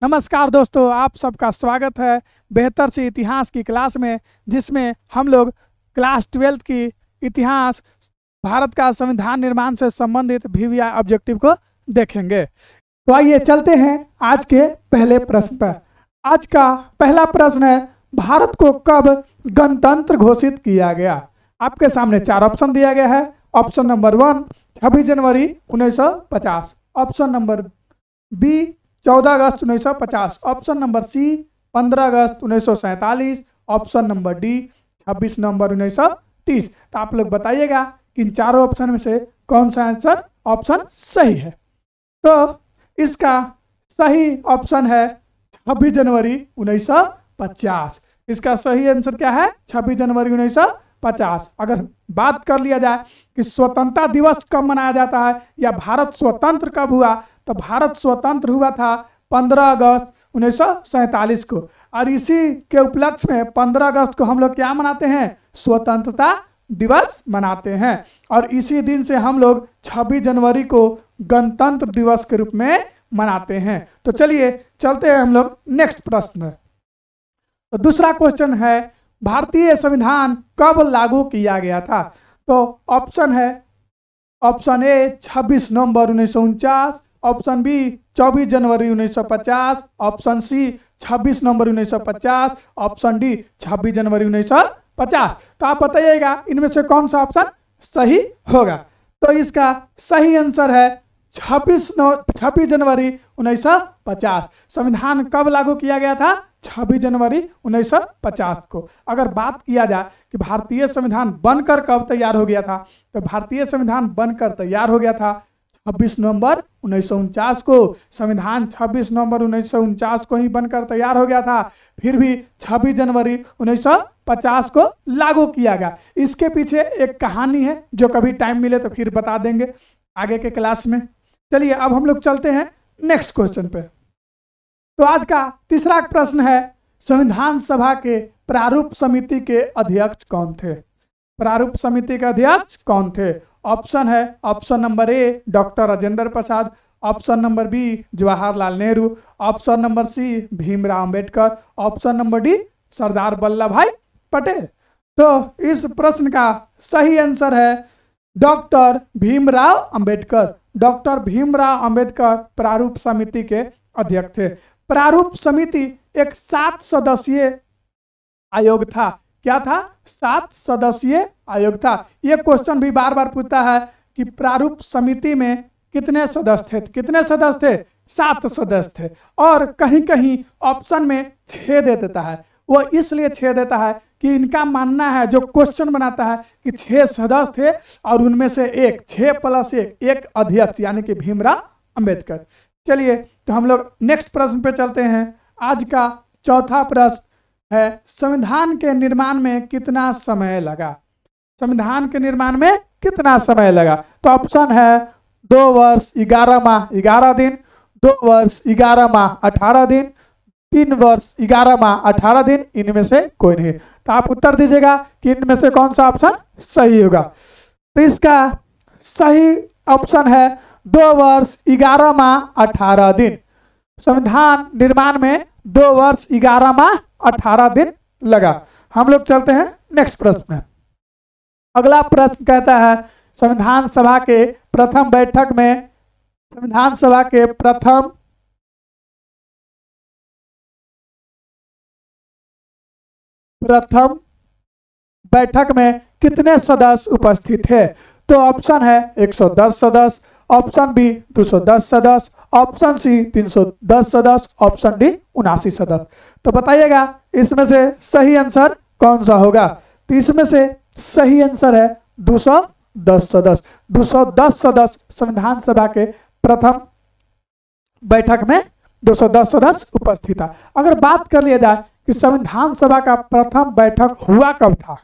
नमस्कार दोस्तों, आप सबका स्वागत है बेहतर से इतिहास की क्लास में, जिसमें हम लोग क्लास 12 की इतिहास भारत का संविधान निर्माण से संबंधित VVI ऑब्जेक्टिव को देखेंगे। तो आइए चलते हैं आज के पहले प्रश्न पर। आज का पहला प्रश्न है, भारत को कब गणतंत्र घोषित किया गया? आपके सामने 4 ऑप्शन दिया गया है। ऑप्शन नंबर 1 26 जनवरी 1950, ऑप्शन नंबर बी 14 अगस्त 1950, ऑप्शन नंबर सी 15 अगस्त 1947, ऑप्शन नंबर डी 26 नवंबर 1930। तो आप लोग बताइएगा कि इन चारों ऑप्शन में से कौन सा आंसर ऑप्शन सही है। तो इसका सही ऑप्शन है 26 जनवरी 1950। इसका सही आंसर क्या है? 26 जनवरी 1950। अगर बात कर लिया जाए कि स्वतंत्रता दिवस कब मनाया जाता है या भारत स्वतंत्र कब हुआ, तो भारत स्वतंत्र हुआ था 15 अगस्त 1947 को। और इसी के उपलक्ष्य में 15 अगस्त को हम लोग क्या मनाते हैं? स्वतंत्रता दिवस मनाते हैं। और इसी दिन से हम लोग 26 जनवरी को गणतंत्र दिवस के रूप में मनाते हैं। तो चलिए चलते हैं हम लोग नेक्स्ट प्रश्न। तो दूसरा क्वेश्चन है, भारतीय संविधान कब लागू किया गया था? तो ऑप्शन है, ऑप्शन ए 26 नवंबर 1949, ऑप्शन बी 24 जनवरी 1950, ऑप्शन सी 26 नवंबर 1950, ऑप्शन डी 26 जनवरी 1950। तो आप बताइएगा इनमें से कौन सा ऑप्शन सही होगा। तो इसका सही आंसर है 26 जनवरी 1950। संविधान कब लागू किया गया था? 26 जनवरी 1950 को। अगर बात किया जाए कि भारतीय संविधान बनकर कब तैयार हो गया था, तो भारतीय संविधान बनकर तैयार हो गया था 26 नवंबर 1949 को। संविधान 26 नवंबर 1949 को ही बनकर तैयार हो गया था। फिर भी 26 जनवरी 1950 को लागू किया गया। इसके पीछे एक कहानी है जो कभी टाइम मिले तो फिर बता देंगे आगे के क्लास में। चलिए अब हम लोग चलते हैं नेक्स्ट क्वेश्चन पे। तो आज का तीसरा प्रश्न है, संविधान सभा के प्रारूप समिति के अध्यक्ष कौन थे? प्रारूप समिति के अध्यक्ष कौन थे? ऑप्शन है, option number A doctor Rajendra Prasad, option number B Jawaharlal Nehru, option number C Bhimrao Ambedkar, option number D Sardar Vallabh Bhai Patel. तो इस प्रश्न का सही आंसर है डॉक्टर भीमराव अंबेडकर। डॉक्टर भीमराव अंबेडकर प्रारूप समिति के अध्यक्ष थे। प्रारूप समिति एक 7 सदस्यीय आयोग था। क्या था? 7 सदस्यीय आयोग था। यह क्वेश्चन भी बार बार पूछता है कि प्रारूप समिति में कितने सदस्य थे? कितने सदस्य थे? 7 सदस्य थे। और कहीं कहीं ऑप्शन में 6 दे देता है। वो इसलिए 6 देता है कि इनका मानना है, जो क्वेश्चन बनाता है, कि 6 सदस्य थे और उनमें से 6 + 1 अध्यक्ष यानी कि भीमराव अंबेडकर। चलिए तो हम लोग नेक्स्ट प्रश्न पे चलते हैं। आज का चौथा प्रश्न है, संविधान के निर्माण में कितना समय लगा? संविधान के निर्माण में कितना समय लगा? तो ऑप्शन है 2 वर्ष 11 माह 11 दिन, 2 वर्ष 11 माह 18 दिन, 3 वर्ष 11 माह 18 दिन, इनमें से कोई नहीं। तो आप उत्तर दीजिएगा कि इनमें से कौन सा ऑप्शन सही होगा। तो इसका सही ऑप्शन है 2 वर्ष 11 माह 18 दिन। संविधान निर्माण में 2 वर्ष 11 माह 18 दिन लगा। हम लोग चलते हैं नेक्स्ट प्रश्न में। अगला प्रश्न कहता है, संविधान सभा के प्रथम बैठक में संविधान सभा के प्रथम बैठक में कितने सदस्य उपस्थित थे? तो ऑप्शन है 110 सदस्य, ऑप्शन बी 210 सदस्य, ऑप्शन सी 310 सदस्य, ऑप्शन डी 79 सदस्य। तो बताइएगा इसमें से सही आंसर कौन सा होगा। तो इसमें से सही आंसर है 210 सदस्य। 210 सदस्य संविधान सभा के प्रथम बैठक में 210 सदस्य उपस्थित था। अगर बात कर लिया जाए कि संविधान सभा का प्रथम बैठक हुआ कब था,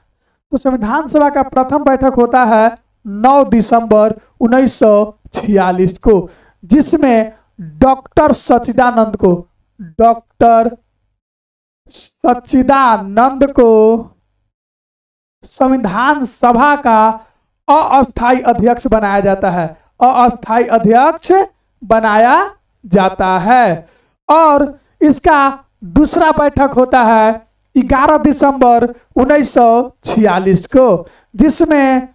तो संविधान सभा का प्रथम बैठक होता है 9 दिसंबर 1946 को, जिसमें डॉक्टर सच्चिदानंद को संविधान सभा का अस्थायी अध्यक्ष बनाया जाता है। अस्थायी अध्यक्ष बनाया जाता है। और इसका दूसरा बैठक होता है 11 दिसंबर 1946 को, जिसमें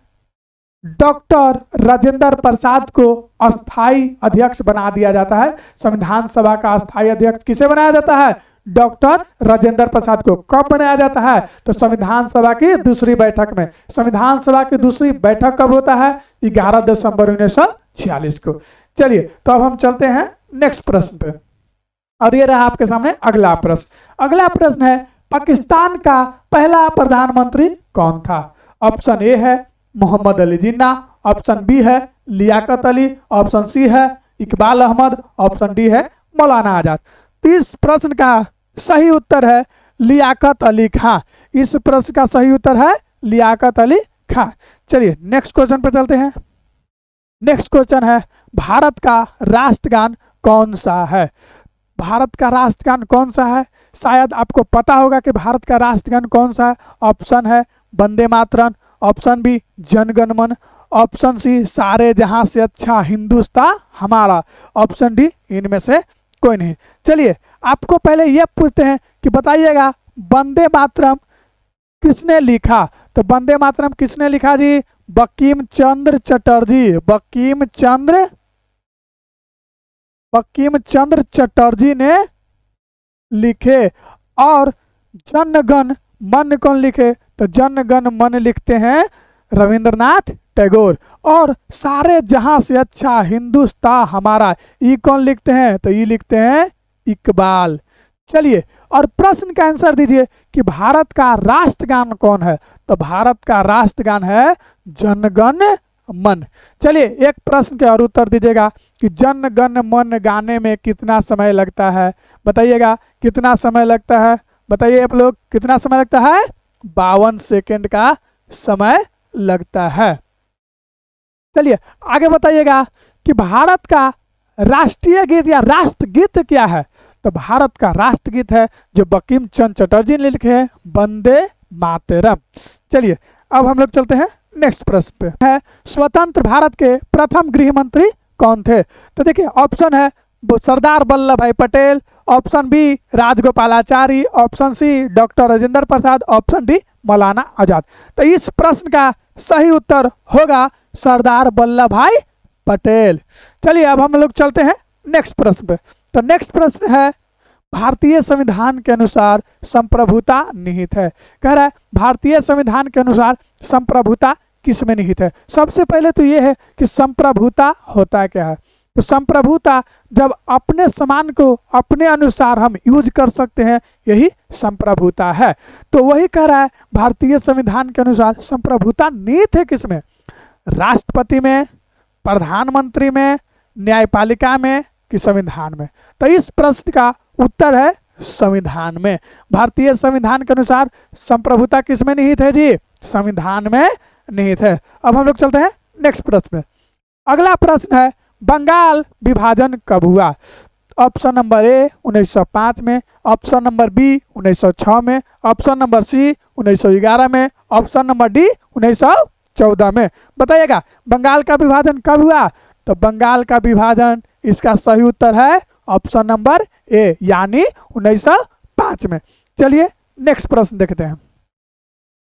डॉक्टर राजेंद्र प्रसाद को अस्थाई अध्यक्ष बना दिया जाता है। संविधान सभा का अस्थाई अध्यक्ष किसे बनाया जाता है? डॉक्टर राजेंद्र प्रसाद को। कब बनाया जाता है? तो संविधान सभा की दूसरी बैठक में। संविधान सभा की दूसरी बैठक कब होता है? 11 दिसंबर 1946 को। चलिए तो अब हम चलते हैं नेक्स्ट प्रश्न पे, और ये रहा आपके सामने अगला प्रश्न। अगला प्रश्न है, पाकिस्तान का पहला प्रधानमंत्री कौन था? ऑप्शन ए है मोहम्मद अली जिन्ना, ऑप्शन बी है लियाकत अली, ऑप्शन सी है इकबाल अहमद, ऑप्शन डी है मौलाना आजाद। इस प्रश्न का सही उत्तर है लियाकत अली खां। इस प्रश्न का सही उत्तर है लियाकत अली खां। चलिए नेक्स्ट क्वेश्चन पर चलते हैं। नेक्स्ट क्वेश्चन है, भारत का राष्ट्रगान कौन सा है? भारत का राष्ट्रगान कौन सा है? शायद आपको पता होगा कि भारत का राष्ट्रगान कौन सा है। ऑप्शन है वंदे मातरम, ऑप्शन बी जनगण मन, ऑप्शन सी सारे जहां से अच्छा हिंदुस्तान हमारा, ऑप्शन डी इनमें से कोई नहीं। चलिए आपको पहले यह पूछते हैं कि बताइएगा वंदे मातरम किसने लिखा? तो वंदे मातरम किसने लिखा जी? बंकिम चंद्र चटर्जी। बंकिम चंद्र चटर्जी ने लिखे। और जनगण मन कौन लिखे? तो जनगण मन लिखते हैं रविंद्रनाथ टैगोर। और सारे जहां से अच्छा हिंदुस्तान हमारा, ये कौन लिखते हैं? तो ये लिखते हैं इकबाल। चलिए और प्रश्न का आंसर दीजिए कि भारत का राष्ट्रगान कौन है? तो भारत का राष्ट्रगान है जनगण मन। चलिए एक प्रश्न के और उत्तर दीजिएगा कि जनगण मन गाने में कितना समय लगता है? बताइएगा कितना समय लगता है? बताइए आप लोग कितना समय लगता है? 52 सेकेंड का समय लगता है। चलिए आगे बताइएगा कि भारत का राष्ट्रीय गीत या राष्ट्रगीत क्या है? तो भारत का राष्ट्रगीत है जो बंकिम चंद्र चटर्जी ने लिखे हैं, वंदे मातरम। चलिए अब हम लोग चलते हैं नेक्स्ट प्रश्न पे। है स्वतंत्र भारत के प्रथम गृह मंत्री कौन थे? तो देखिए ऑप्शन है Sardar Vallabh Bhai Patel, option B Rajagopalachari, option C doctor Rajendra Prasad, option D Maulana Azad. तो इस प्रश्न का सही उत्तर होगा सरदार वल्लभ भाई पटेल। चलिए अब हम लोग चलते हैं नेक्स्ट प्रश्न पे। तो नेक्स्ट प्रश्न है, भारतीय संविधान के अनुसार संप्रभुता निहित है। कह रहा है भारतीय संविधान के अनुसार संप्रभुता किस में निहित है? सबसे पहले तो ये है कि संप्रभुता होता क्या है। तो संप्रभुता जब अपने सामान को अपने अनुसार हम यूज कर सकते हैं, यही संप्रभुता है। तो वही कह रहा है भारतीय संविधान के अनुसार संप्रभुता निहित है किसमें? राष्ट्रपति में, प्रधानमंत्री में, न्यायपालिका में कि संविधान में? तो इस प्रश्न का उत्तर है संविधान में। भारतीय संविधान के अनुसार संप्रभुता किस में निहित है जी? संविधान में निहित है। अब हम लोग चलते हैं नेक्स्ट प्रश्न में। अगला प्रश्न है, बंगाल विभाजन कब हुआ? ऑप्शन नंबर ए 1905 में, ऑप्शन नंबर बी 1906 में, ऑप्शन नंबर सी 1911 में, ऑप्शन नंबर डी 1914 में। बताइएगा बंगाल का विभाजन कब हुआ? तो बंगाल का विभाजन, इसका सही उत्तर है ऑप्शन नंबर ए यानी 1905 में। चलिए नेक्स्ट प्रश्न देखते हैं।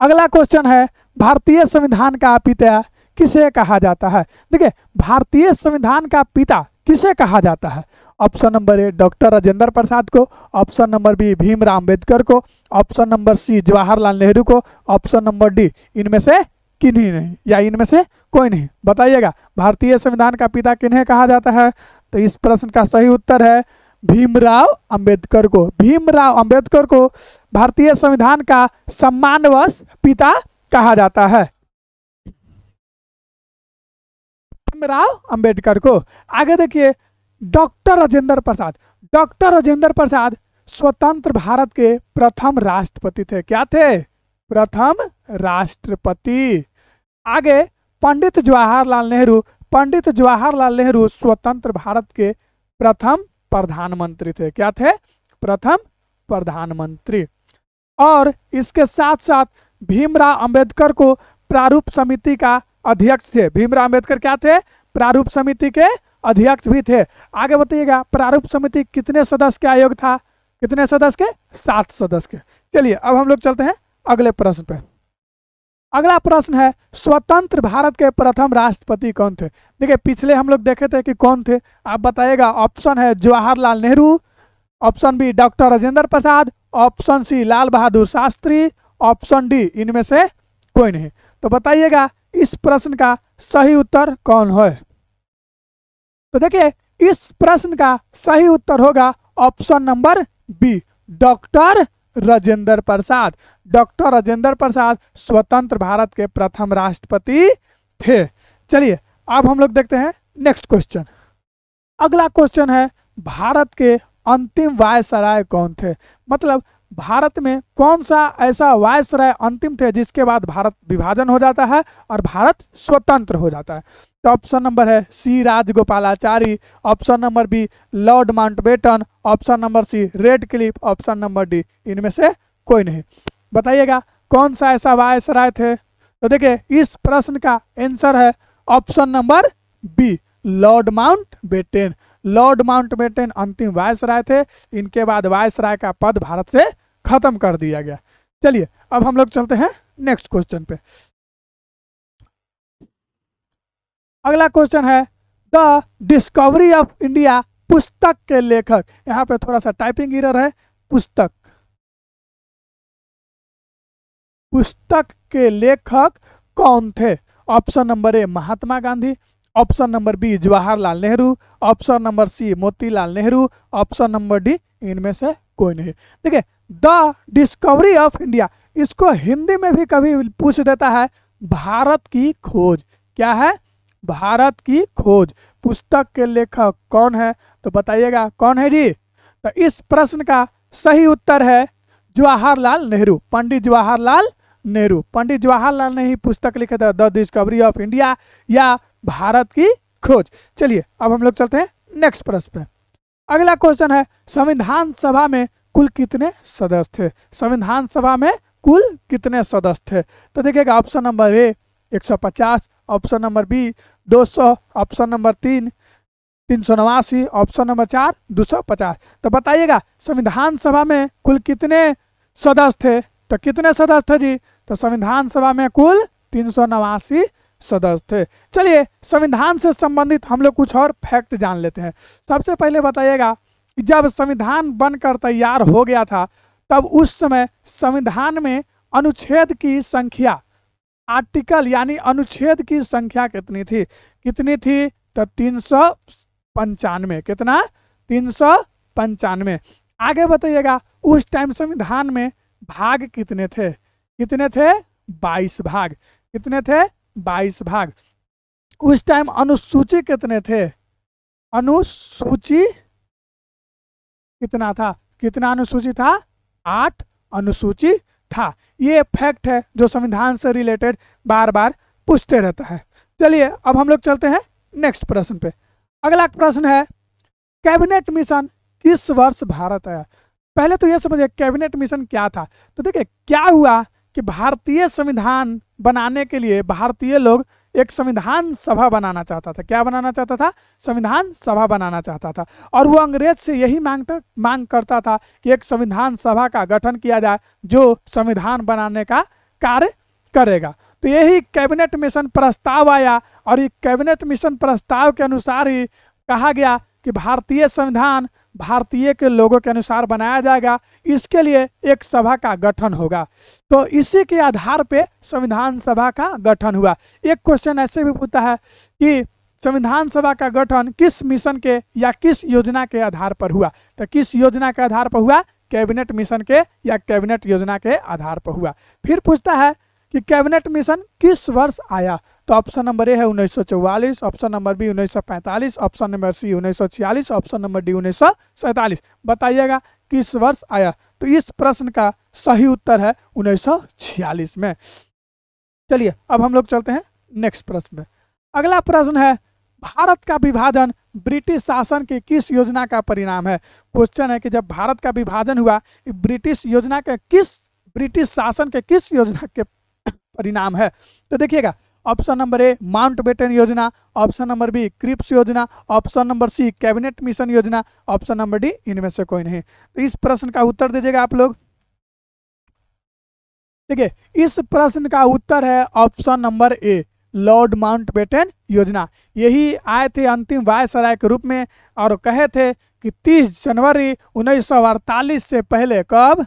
अगला क्वेश्चन है, भारतीय संविधान का पिता किसे कहा जाता है? देखिए भारतीय संविधान का पिता किसे कहा जाता है? Option number A doctor Rajendra Prasad को, option number B Bhimrao Ambedkar को, option number C Jawaharlal Nehru को, ऑप्शन नंबर डी इनमें से किन्हीं नहीं या इनमें से कोई नहीं। बताइएगा भारतीय संविधान का पिता किन्हें कहा जाता है? तो इस प्रश्न का सही उत्तर है भीमराव अंबेडकर को। भीमराव अंबेडकर को भारतीय संविधान का सम्मानवश पिता कहा जाता है, भीमराव अंबेडकर को। आगे देखिए डॉक्टर राजेंद्र प्रसाद। डॉक्टर राजेंद्र प्रसाद स्वतंत्र भारत के प्रथम राष्ट्रपति थे। क्या थे? प्रथम राष्ट्रपति। आगे पंडित जवाहरलाल नेहरू। पंडित जवाहरलाल नेहरू स्वतंत्र भारत के प्रथम प्रधानमंत्री थे। क्या थे? प्रथम प्रधानमंत्री। और इसके साथ साथ भीमराव अंबेडकर को प्रारूप समिति का अध्यक्ष थे। भीमराव अंबेडकर क्या थे? प्रारूप समिति के अध्यक्ष भी थे। आगे बताइएगा प्रारूप समिति कितने सदस्य का आयोग था? कितने सदस्य के? 7 सदस्य के। चलिए अब हम लोग चलते हैं अगले प्रश्न पे। अगला प्रश्न है स्वतंत्र भारत के प्रथम राष्ट्रपति कौन थे? देखिए पिछले हम लोग देखे थे कि कौन थे, आप बताइएगा। ऑप्शन है Jawaharlal Nehru, option B doctor Rajendra Prasad, option C Lal Bahadur Shastri, option D इनमें से कोई नहीं। तो बताइएगा इस प्रश्न का सही उत्तर कौन है? तो देखिए इस प्रश्न का सही उत्तर होगा option number B, doctor Rajendra Prasad. Doctor Rajendra Prasad स्वतंत्र भारत के प्रथम राष्ट्रपति थे। चलिए अब हम लोग देखते हैं नेक्स्ट क्वेश्चन। अगला क्वेश्चन है भारत के अंतिम वायसराय कौन थे? मतलब भारत में कौन सा ऐसा वायसराय अंतिम थे जिसके बाद भारत विभाजन हो जाता है और भारत स्वतंत्र हो जाता है? तो ऑप्शन नंबर है C Rajagopalachari, option number B Lord Mountbatten, option number C Radcliffe, option number D इनमें से कोई नहीं। बताइएगा कौन सा ऐसा वायसराय थे? तो देखिए इस प्रश्न का आंसर है option number B, Lord Mountbatten. Lord Mountbatten अंतिम वायसराय थे, इनके बाद वायसराय का पद भारत से खत्म कर दिया गया। चलिए अब हम लोग चलते हैं नेक्स्ट क्वेश्चन पे। अगला क्वेश्चन है द डिस्कवरी ऑफ इंडिया पुस्तक के लेखक, यहाँ पे थोड़ा सा टाइपिंग एरर है, पुस्तक के लेखक कौन थे? Option number A Mahatma Gandhi, option number B Jawaharlal Nehru, option number C Motilal Nehru, option number D इनमें से कोई नहीं। देखिए द डिस्कवरी ऑफ इंडिया, इसको हिंदी में भी कभी पूछ देता है भारत की खोज। क्या है? भारत की खोज। पुस्तक के लेखक कौन है? तो बताइएगा कौन है जी? तो इस प्रश्न का सही उत्तर है जवाहरलाल नेहरू, पंडित जवाहरलाल नेहरू। पंडित जवाहरलाल ने ही पुस्तक लिखे थे द डिस्कवरी ऑफ इंडिया या भारत की खोज। चलिए अब हम लोग चलते हैं नेक्स्ट प्रश्न पे। अगला क्वेश्चन है संविधान सभा में कुल कितने सदस्य थे? संविधान सभा में कुल कितने सदस्य थे? तो देखिएगा option number A 150, option number B 200, option number 3 389, option number 4 250। तो बताइएगा संविधान सभा में कुल कितने सदस्य थे? तो कितने सदस्य थे जी? तो संविधान सभा में कुल 389 सदस्य थे। चलिए संविधान से संबंधित हम लोग कुछ और फैक्ट जान लेते हैं। सबसे पहले बताइएगा कि जब संविधान बनकर तैयार हो गया था तब उस समय संविधान में अनुच्छेद की संख्या, आर्टिकल यानी अनुच्छेद की संख्या कितनी थी? कितनी थी? तो 395। कितना? 395। आगे बताइएगा उस टाइम संविधान में भाग कितने थे? कितने थे? 22 भाग। कितने थे? 22 भाग। उस टाइम अनुसूची कितने थे? अनुसूची कितना था? कितना अनुसूची था? 8 अनुसूची था। ये फैक्ट है जो संविधान से रिलेटेड बार बार पूछते रहता है। चलिए अब हम लोग चलते हैं नेक्स्ट प्रश्न पे। अगला प्रश्न है कैबिनेट मिशन किस वर्ष भारत आया? पहले तो ये समझिए कैबिनेट मिशन क्या था। तो देखिए क्या हुआ कि भारतीय संविधान बनाने के लिए भारतीय लोग एक संविधान सभा बनाना चाहता था। क्या बनाना चाहता था? संविधान सभा बनाना चाहता था। और वो अंग्रेज से यही मांग करता था कि एक संविधान सभा का गठन किया जाए जो संविधान बनाने का कार्य करेगा। तो यही कैबिनेट मिशन प्रस्ताव आया और ये कैबिनेट मिशन प्रस्ताव के अनुसार ही कहा गया कि भारतीय संविधान भारतीय के लोगों के अनुसार बनाया जाएगा, इसके लिए एक सभा का गठन होगा। तो इसी के आधार पे संविधान सभा का गठन हुआ। एक क्वेश्चन ऐसे भी पूछता है कि संविधान सभा का गठन किस मिशन के या किस योजना के आधार पर हुआ? तो किस योजना के आधार पर हुआ? कैबिनेट मिशन के या कैबिनेट योजना के आधार पर हुआ। फिर पूछता है कि कैबिनेट मिशन किस वर्ष आया? तो ऑप्शन नंबर ए है 1944, option number B 1945, option number C 1946, option number D 1947। बताइएगा किस वर्ष आया? तो इस प्रश्न का सही उत्तर है 1946 में। चलिए अब हम लोग चलते हैं नेक्स्ट प्रश्न में। अगला प्रश्न है भारत का विभाजन ब्रिटिश शासन की किस योजना का परिणाम है? क्वेश्चन है कि जब भारत का विभाजन हुआ ब्रिटिश योजना के किस ब्रिटिश शासन के किस योजना के परिणाम है? तो देखिएगा ऑप्शन नंबर ए माउंटबेटन योजना, ऑप्शन नंबर बी क्रिप्स योजना, option number C cabinet mission योजना, ऑप्शन नंबर डी इनमें से कोई नहीं। तो इस प्रश्न का उत्तर दीजिएगा आप लोग। ठीक है, इस प्रश्न का उत्तर है ऑप्शन नंबर ए लॉर्ड माउंटबेटन योजना। यही आए थे अंतिम वायसराय के रूप में और कहे थे कि 30 जनवरी 1948 से पहले, कब,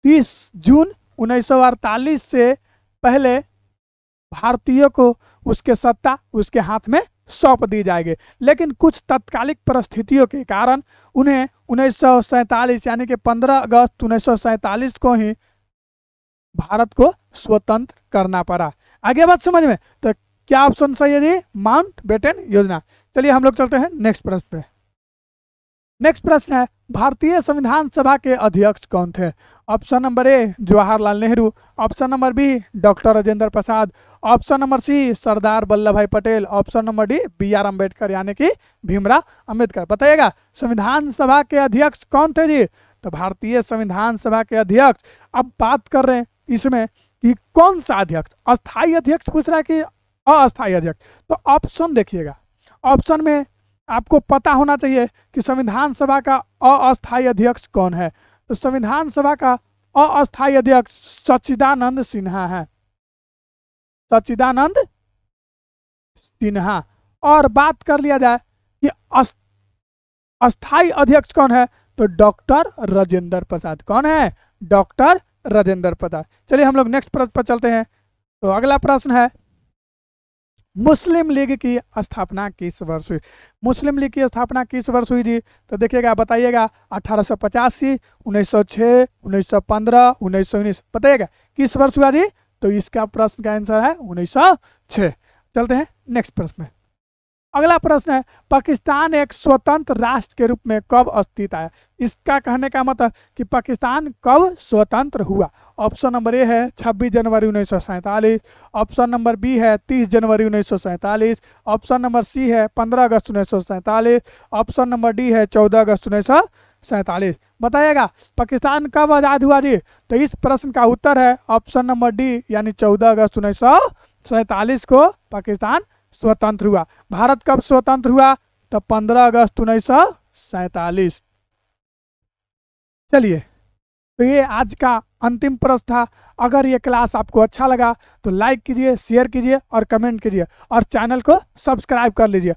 30 जून 1948 से पहले भारतीयों को उसके सत्ता उसके हाथ में सौंप दी जाएगी। लेकिन कुछ तत्कालिक परिस्थितियों के कारण उन्हें 1947 यानी कि 15 अगस्त 1947 को ही भारत को स्वतंत्र करना पड़ा। आगे बात समझ में? तो क्या ऑप्शन सही है जी? माउंटबेटन योजना। चलिए हम लोग चलते हैं नेक्स्ट प्रश्न पे। नेक्स्ट प्रश्न है भारतीय संविधान सभा के अध्यक्ष कौन थे? Option number A Jawaharlal Nehru, option number B doctor Rajendra Prasad, option number C Sardar Vallabh Bhai Patel, option number D B R. Ambedkar यानी कि भीमराव अम्बेडकर। बताइएगा संविधान सभा के अध्यक्ष कौन थे जी? तो भारतीय संविधान सभा के अध्यक्ष, अब बात कर रहे हैं इसमें कि कौन सा अध्यक्ष, अस्थायी अध्यक्ष पूछ रहा है कि अस्थायी अध्यक्ष? तो ऑप्शन देखिएगा, ऑप्शन में आपको पता होना चाहिए कि संविधान सभा का अस्थायी अध्यक्ष कौन है। तो संविधान सभा का अस्थायी अध्यक्ष सच्चिदानंद सिन्हा है, सच्चिदानंद सिन्हा। और बात कर लिया जाए कि अस्थायी अध्यक्ष कौन है, तो डॉक्टर राजेंद्र प्रसाद। कौन है? डॉक्टर राजेंद्र प्रसाद। चलिए हम लोग नेक्स्ट प्रश्न पर चलते हैं। तो अगला प्रश्न है मुस्लिम लीग की स्थापना किस वर्ष हुई? मुस्लिम लीग की स्थापना किस वर्ष हुई जी? तो देखिएगा, बताइएगा 1885, 1906, 1915, 1919। बताइएगा किस वर्ष हुआ जी? तो इसका प्रश्न का आंसर है 1906। चलते हैं नेक्स्ट प्रश्न में। अगला प्रश्न है पाकिस्तान एक स्वतंत्र राष्ट्र के रूप में कब अस्तित्व आया? इसका कहने का मतलब कि पाकिस्तान कब स्वतंत्र हुआ। ऑप्शन नंबर ए है 26 जनवरी 1947, ऑप्शन नंबर बी है 30 जनवरी 1947, ऑप्शन नंबर सी है 15 अगस्त 1947, ऑप्शन नंबर डी है 14 अगस्त 1947। बताइएगा पाकिस्तान कब आज़ाद हुआ जी? तो इस प्रश्न का उत्तर है ऑप्शन नंबर डी यानी 14 अगस्त 1947 को पाकिस्तान स्वतंत्र हुआ। भारत कब स्वतंत्र हुआ? तो 15 अगस्त 1947। चलिए, तो ये आज का अंतिम प्रश्न था। अगर ये क्लास आपको अच्छा लगा तो लाइक कीजिए, शेयर कीजिए और कमेंट कीजिए और चैनल को सब्सक्राइब कर लीजिए।